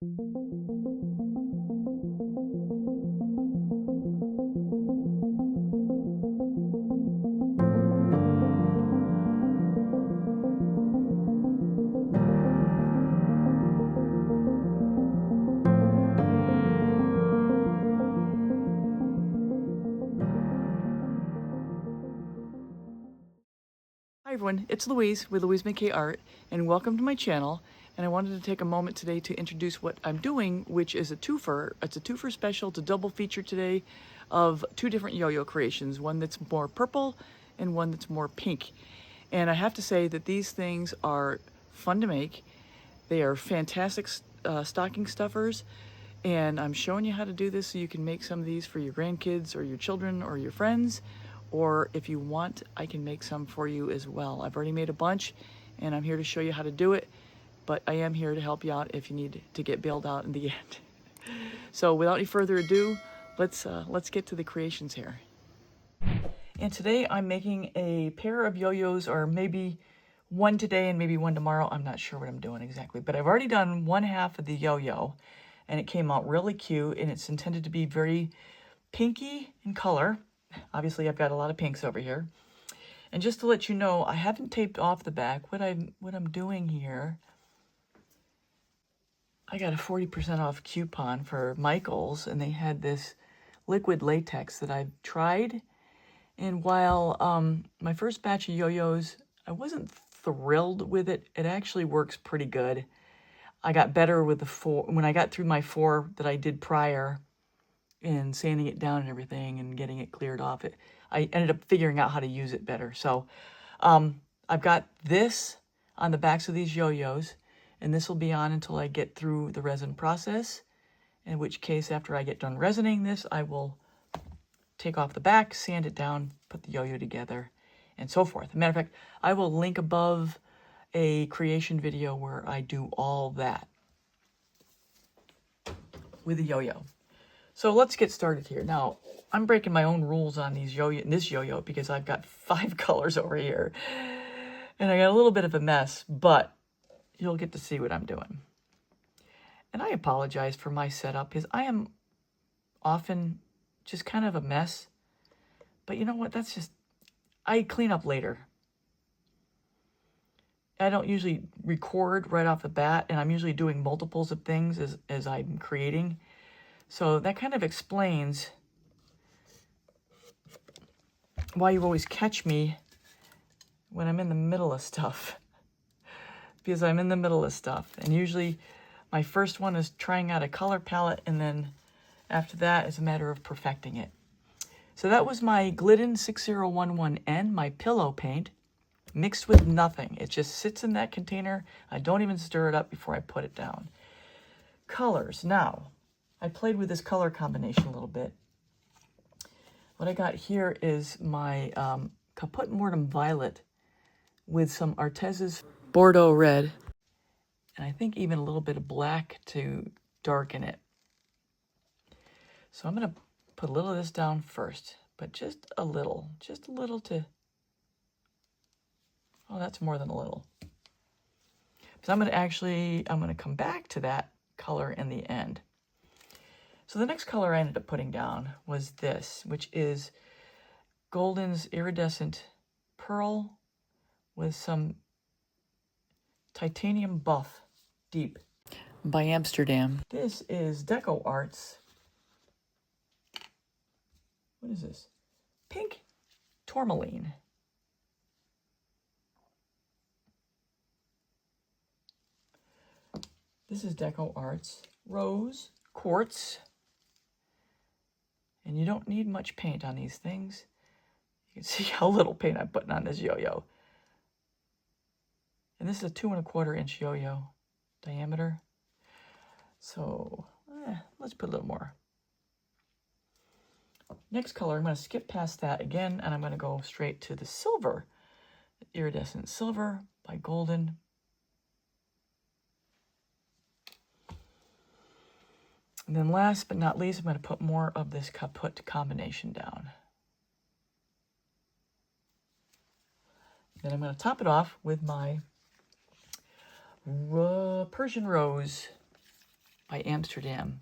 Hi everyone, it's Louise with louisemckayart, and welcome to my channel. And I wanted to take a moment today to introduce what I'm doing, which is a twofer. It's a twofer special. It's a double feature today of two different yo-yo creations, one that's more purple and one that's more pink. And I have to say that these things are fun to make. They are fantastic stocking stuffers, and I'm showing you how to do this so you can make some of these for your grandkids or your children or your friends. Or if you want, I can make some for you as well. I've already made a bunch, and I'm here to show you how to do it, but I am here to help you out if you need to get bailed out in the end. So without any further ado, let's get to the creations here. And today I'm making a pair of yo-yos, or maybe one today and maybe one tomorrow. I'm not sure what I'm doing exactly, but I've already done one half of the yo-yo, and it came out really cute, and it's intended to be very pinky in color. Obviously, I've got a lot of pinks over here. And just to let you know, I haven't taped off the back. What I'm doing here, I got a 40% off coupon for Michael's, and they had this liquid latex that I've tried. And while my first batch of yo-yos, I wasn't thrilled with it. It actually works pretty good. I got better with the four when I got through my four that I did prior, and sanding it down and everything and getting it cleared off. I ended up figuring out how to use it better. So I've got this on the backs of these yo-yos, and this will be on until I get through the resin process, in which case after I get done resining this, I will take off the back, sand it down, put the yo-yo together, and so forth. As a matter of fact, I will link above a creation video where I do all that with the yo-yo. So let's get started here. Now, I'm breaking my own rules on these this yo-yo because I've got 5 colors over here. And I got a little bit of a mess, but you'll get to see what I'm doing. And I apologize for my setup because I am often just kind of a mess. But you know what? That's just, I clean up later. I don't usually record right off the bat, and I'm usually doing multiples of things as I'm creating. So that kind of explains why you always catch me when I'm in the middle of stuff. Because I'm in the middle of stuff. And usually my first one is trying out a color palette, and then after that is a matter of perfecting it. So that was my Glidden 6011N, my pillow paint, mixed with nothing. It just sits in that container. I don't even stir it up before I put it down. Colors. Now, I played with this color combination a little bit. What I got here is my Caput Mortem Violet with some Artez's Bordeaux Red, and I think even a little bit of black to darken it. So I'm going to put a little of this down first, but just a little to, oh, that's more than a little. So I'm going to come back to that color in the end. So the next color I ended up putting down was this, which is Golden's Iridescent Pearl with some Titanium Buff Deep by Amsterdam. This is DecoArt's, what is this? Pink Tourmaline. This is DecoArt's Rose Quartz. And you don't need much paint on these things. You can see how little paint I'm putting on this yo-yo. And this is a 2¼ inch yo-yo diameter. So let's put a little more. Next color, I'm going to skip past that again, and I'm going to go straight to the silver. Iridescent Silver by Golden. And then last but not least, I'm going to put more of this Caput combination down. Then I'm going to top it off with my Persian Rose by Amsterdam.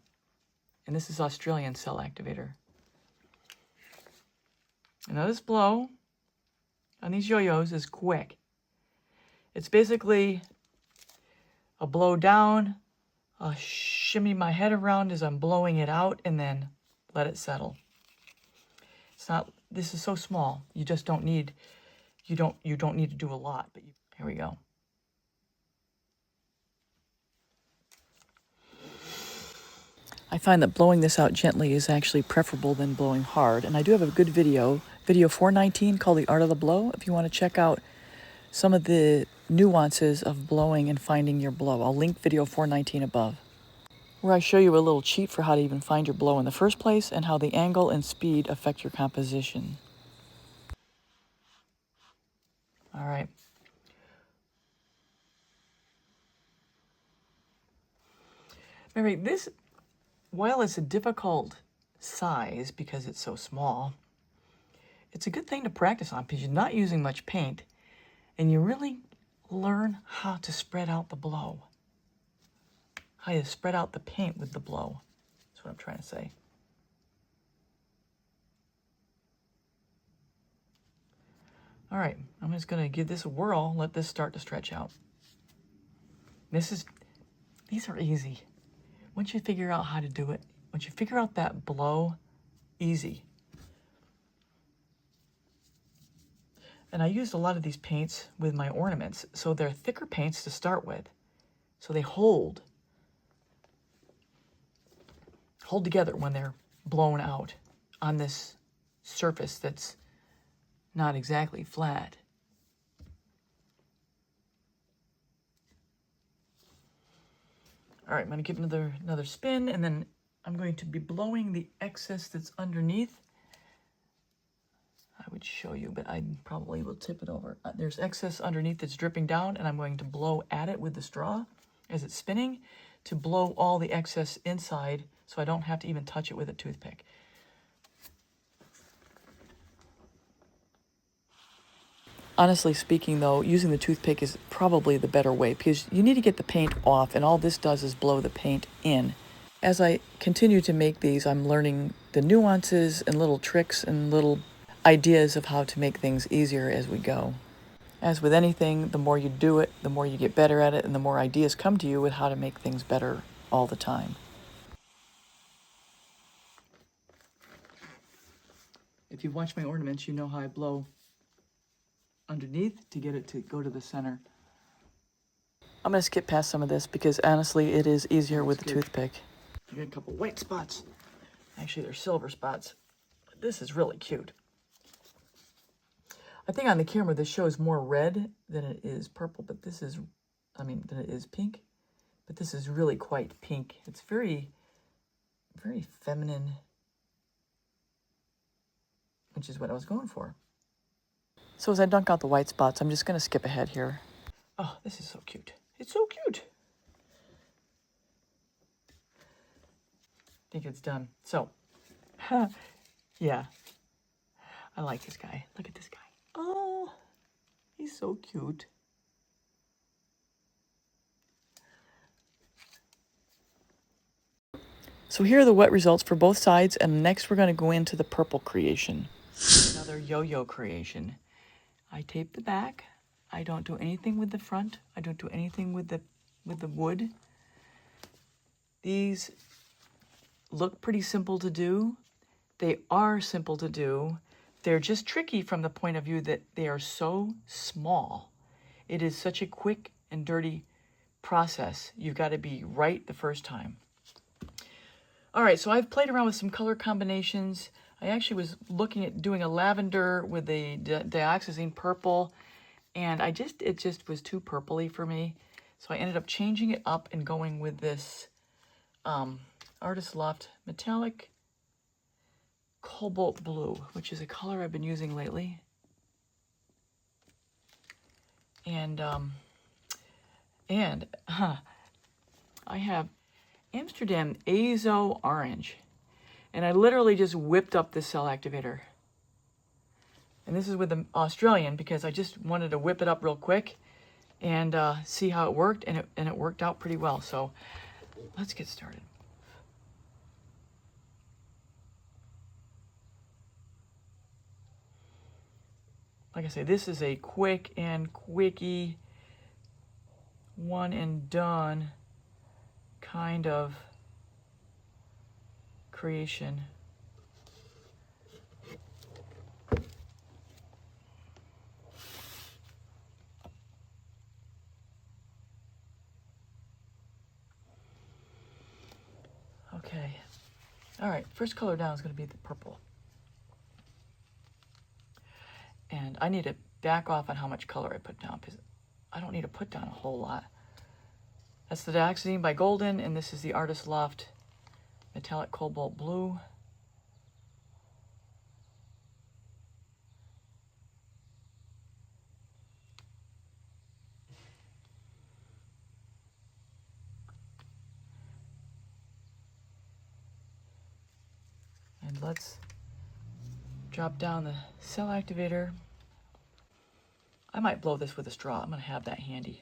And this is Australian cell activator. And now this blow on these yo-yos is quick. It's basically a blow down, I'll shimmy my head around as I'm blowing it out, and then let it settle. It's not, this is so small, you just don't need, you don't need to do a lot, but here we go. I find that blowing this out gently is actually preferable than blowing hard, and I do have a good video 419 called The Art of the Blow, if you want to check out some of the nuances of blowing and finding your blow. I'll link video 419 above, where I show you a little cheat for how to even find your blow in the first place and how the angle and speed affect your composition. All right. Remember, this, while it's a difficult size because it's so small, it's a good thing to practice on because you're not using much paint and you really learn how to spread out the blow. How you spread out the paint with the blow. That's what I'm trying to say. All right, I'm just gonna give this a whirl, let this start to stretch out. These are easy. Once you figure out how to do it, once you figure out that blow, easy. And I used a lot of these paints with my ornaments, so they're thicker paints to start with. So they hold together when they're blown out on this surface that's not exactly flat. All right, I'm going to give it another spin, and then I'm going to be blowing the excess that's underneath. I would show you, but I probably will tip it over. There's excess underneath that's dripping down, and I'm going to blow at it with the straw as it's spinning to blow all the excess inside so I don't have to even touch it with a toothpick. Honestly speaking, though, using the toothpick is probably the better way because you need to get the paint off, and all this does is blow the paint in. As I continue to make these, I'm learning the nuances and little tricks and little ideas of how to make things easier as we go. As with anything, the more you do it, the more you get better at it, and the more ideas come to you with how to make things better all the time. If you watch my ornaments, you know how I blow underneath to get it to go to the center. I'm going to skip past some of this because honestly it is easier with the toothpick. You got a couple white spots. Actually, they're silver spots. But this is really cute. I think on the camera this shows more red than it is purple, but this is, than it is pink. But this is really quite pink. It's very, very feminine, which is what I was going for. So as I dunk out the white spots, I'm just going to skip ahead here. Oh, this is so cute. It's so cute. I think it's done. So, yeah. I like this guy. Look at this guy. Oh, he's so cute. So here are the wet results for both sides, and next we're going to go into the purple creation. Another yo-yo creation. I tape the back. I don't do anything with the front. I don't do anything with the wood. These look pretty simple to do. They are simple to do. They're just tricky from the point of view that they are so small. It is such a quick and dirty process. You've got to be right the first time. All right, so I've played around with some color combinations. I actually was looking at doing a lavender with a dioxazine purple, and it just was too purpley for me. So I ended up changing it up and going with this Artist Loft Metallic Cobalt Blue, which is a color I've been using lately. And I have Amsterdam Azo Orange. And I literally just whipped up this cell activator. And this is with the Australian because I just wanted to whip it up real quick and see how it worked, and it worked out pretty well. So let's get started. Like I say, this is a quick and quickie, one and done kind of creation. Okay, all right, first color down is going to be the purple. And I need to back off on how much color I put down because I don't need to put down a whole lot. That's the Dioxazine by Glidden, and this is the Artist Loft Metallic Cobalt Blue. And let's drop down the cell activator. I might blow this with a straw. I'm going to have that handy.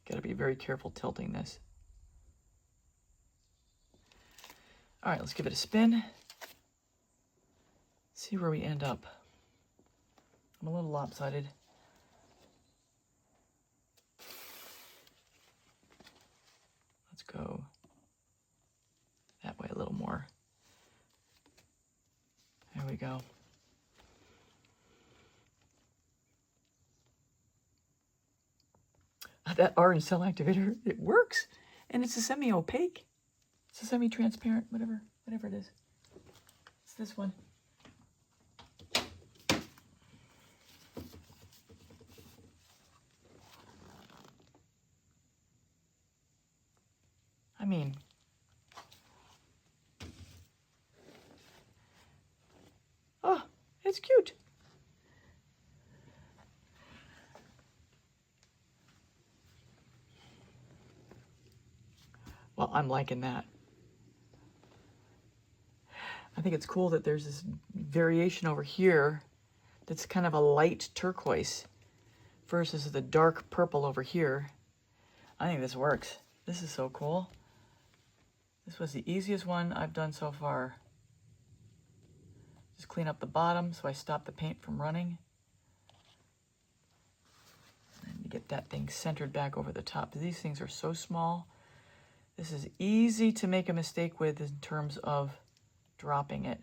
Got to be very careful tilting this. All right, let's give it a spin. See where we end up. I'm a little lopsided. Let's go that way a little more. There we go. That orange cell activator, it works. And it's a semi-opaque. It's a semi-transparent, whatever it is. It's this one. I mean, oh, it's cute. Well, I'm liking that. I think it's cool that there's this variation over here that's kind of a light turquoise versus the dark purple over here. I think this works. This is so cool. This was the easiest one I've done so far. Just clean up the bottom so I stop the paint from running. And get that thing centered back over the top. These things are so small. This is easy to make a mistake with in terms of dropping it.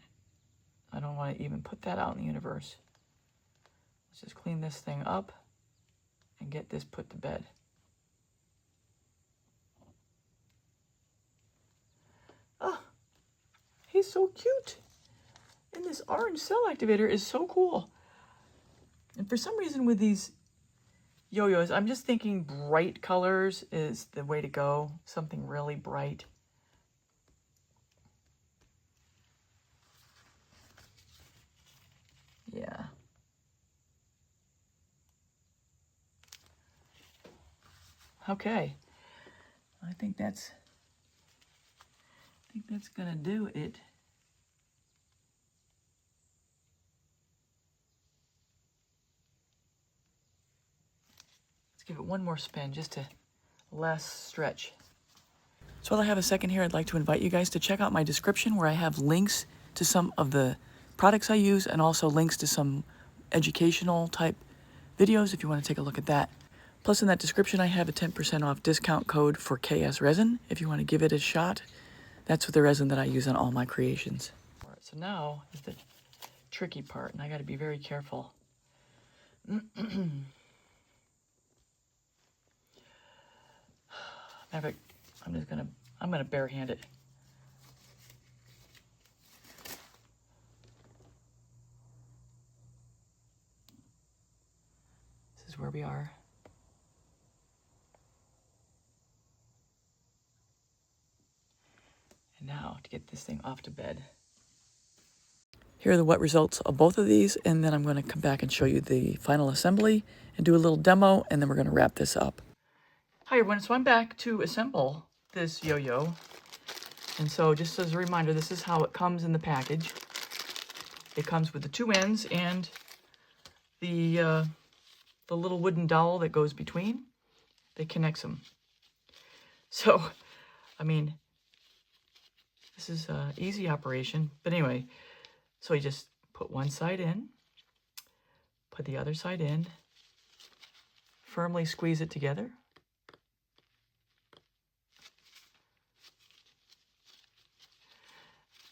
I don't want to even put that out in the universe. Let's just clean this thing up and get this put to bed. Oh, he's so cute. And this orange cell activator is so cool. And for some reason with these yo-yos, I'm just thinking bright colors is the way to go. Something really bright. Yeah. Okay. I think that's gonna do it. Let's give it one more spin just to last stretch. So while I have a second here, I'd like to invite you guys to check out my description where I have links to some of the products I use and also links to some educational type videos if you want to take a look at that. Plus in that description I have a 10% off discount code for KS Resin if you want to give it a shot. That's the resin that I use on all my creations. All right, so now is the tricky part, and I got to be very careful. Matter of fact, I'm just gonna I'm gonna barehand it. This is where we are. And now to get this thing off to bed. Here are the wet results of both of these, and then I'm going to come back and show you the final assembly and do a little demo, and then we're going to wrap this up. Hi everyone, so I'm back to assemble this yo-yo. And so just as a reminder, this is how it comes in the package. It comes with the two ends and the little wooden dowel that goes between that connects them. So, I mean, this is an easy operation. But anyway, so you just put one side in, put the other side in, firmly squeeze it together.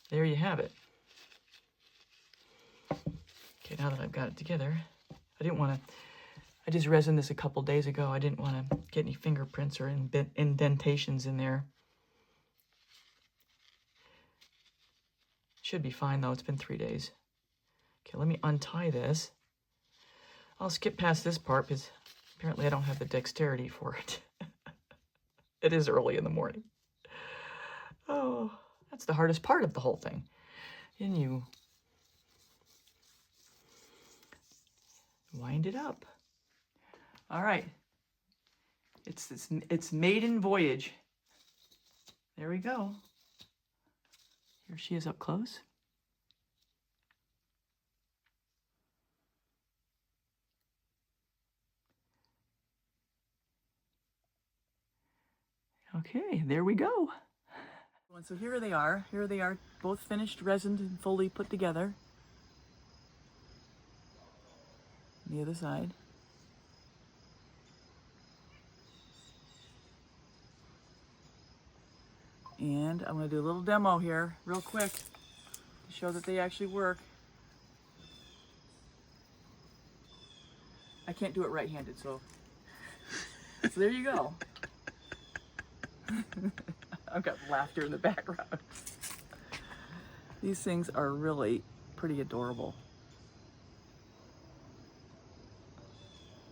There you have it. Okay, now that I've got it together, I just resined this a couple days ago. I didn't want to get any fingerprints or indentations in there. Should be fine though, it's been 3 days. Okay, let me untie this. I'll skip past this part because apparently I don't have the dexterity for it. It is early in the morning. Oh, that's the hardest part of the whole thing. And you wind it up. All right, it's maiden voyage. There we go. Here she is up close. Okay, there we go. So here they are. Here they are, both finished, resined, and fully put together. The other side. And I'm going to do a little demo here real quick to show that they actually work. I can't do it right-handed, so there you go. I've got laughter in the background. These things are really pretty adorable.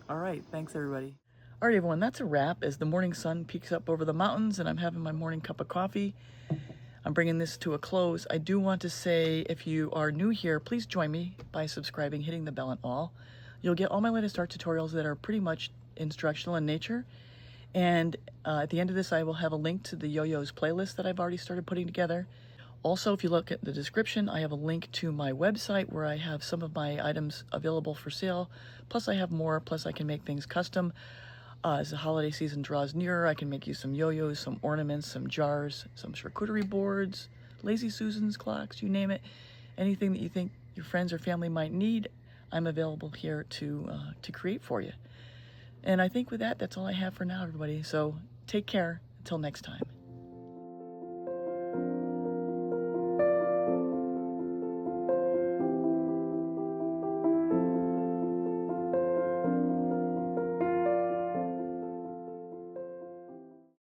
All right, thanks everybody. All right, everyone, that's a wrap as the morning sun peeks up over the mountains and I'm having my morning cup of coffee. I'm bringing this to a close. I do want to say, if you are new here, please join me by subscribing, hitting the bell and all. You'll get all my latest art tutorials that are pretty much instructional in nature. And at the end of this, I will have a link to the yo-yos playlist that I've already started putting together. Also, if you look at the description, I have a link to my website where I have some of my items available for sale. Plus I have more, plus I can make things custom. As the holiday season draws nearer, I can make you some yo-yos, some ornaments, some jars, some charcuterie boards, Lazy Susans, clocks, you name it. Anything that you think your friends or family might need, I'm available here to create for you. And I think with that, that's all I have for now, everybody. So take care. Until next time.